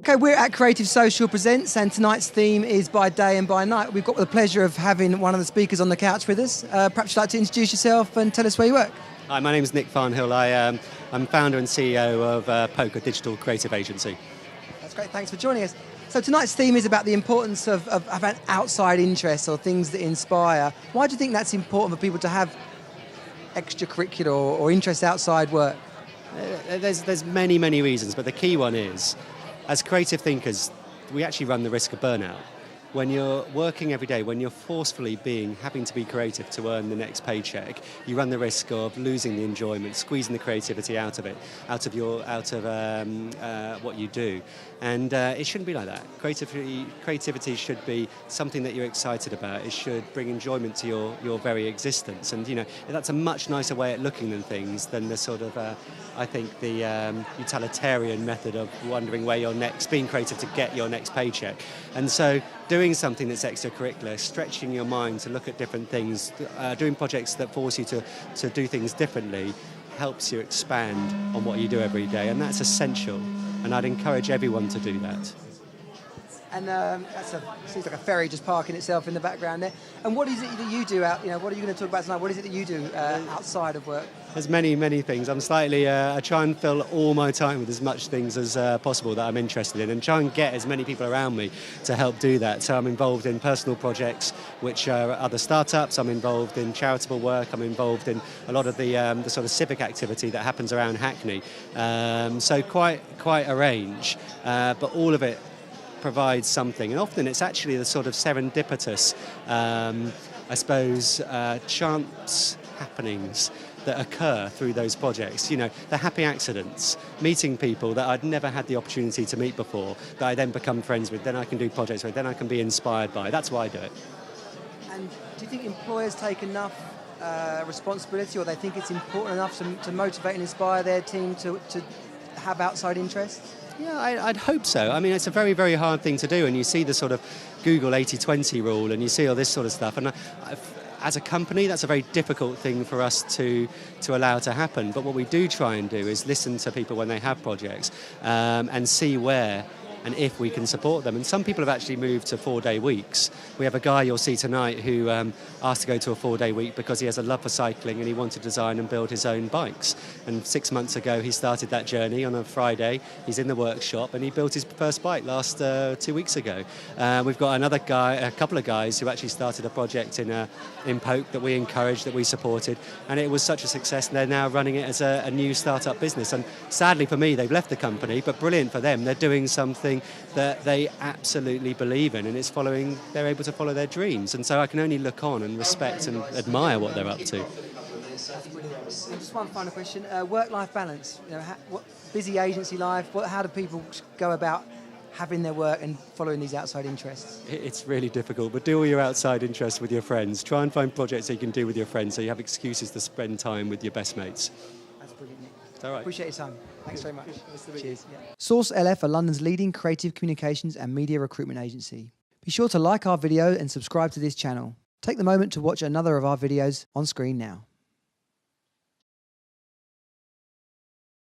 Okay, we're at Creative Social Presents, and tonight's theme is By Day and By Night. We've got the pleasure of having one of the speakers on the couch with us. Perhaps you'd like to introduce yourself and tell us where you work. Hi, my name is Nick Farnhill. I'm founder and CEO of Poker Digital Creative Agency. That's great, thanks for joining us. So tonight's theme is about the importance of an outside interest or things that inspire. Why do you think that's important for people to have extracurricular or interest outside work? There's many reasons, but the key one is, as creative thinkers, we actually run the risk of burnout. When you're working every day, when you're forcefully having to be creative to earn the next paycheck, you run the risk of losing the enjoyment, squeezing the creativity out of it, out of what you do. And it shouldn't be like that. Creativity should be something that you're excited about. It should bring enjoyment to your very existence. And that's a much nicer way at looking than things than the sort of I think the utilitarian method of wondering where being creative to get your next paycheck. And so doing something that's extracurricular, stretching your mind to look at different things, doing projects that force you to do things differently, helps you expand on what you do every day, and that's essential. And I'd encourage everyone to do that. And seems like a ferry just parking itself in the background there. And what is it that you do out? What are you going to talk about tonight? What is it that you do outside of work? There's many things. I'm slightly. I try and fill all my time with as much things as possible that I'm interested in, and try and get as many people around me to help do that. So I'm involved in personal projects, which are other startups. I'm involved in charitable work. I'm involved in a lot of the sort of civic activity that happens around Hackney. So quite a range, but all of it provides something, and often it's actually the sort of serendipitous, I suppose, chance happenings that occur through those projects. The happy accidents, meeting people that I'd never had the opportunity to meet before, that I then become friends with, then I can do projects with, then I can be inspired by. That's why I do it. And do you think employers take enough responsibility, or they think it's important enough to motivate and inspire their team to have outside interests? Yeah, I'd hope so. I mean, it's a very hard thing to do, and you see the sort of Google 80-20 rule, and you see all this sort of stuff. And as a company, that's a very difficult thing for us to allow to happen. But what we do try and do is listen to people when they have projects and see where and if we can support them. And some people have actually moved to 4-day weeks. We have a guy you'll see tonight who asked to go to a 4-day week because he has a love for cycling and he wanted to design and build his own bikes. And 6 months ago, he started that journey on a Friday. He's in the workshop and he built his first bike last 2 weeks ago. We've got a couple of guys who actually started a project in Poke that we encouraged, that we supported, and it was such a success. And they're now running it as a new startup business. And sadly for me, they've left the company, but brilliant for them. They're doing something that they absolutely believe in, and they're able to follow their dreams. And so I can only look on and respect and admire what they're up to. And just one final question: work-life balance. Busy agency life. How do people go about having their work and following these outside interests? It's really difficult, but do all your outside interests with your friends. Try and find projects that you can do with your friends, so you have excuses to spend time with your best mates. That's brilliant, Nick. It's all right. Appreciate your time. Thanks very much. Cheers. Yeah. Source LF are London's leading creative communications and media recruitment agency. Be sure to like our video and subscribe to this channel. Take the moment to watch another of our videos on screen now.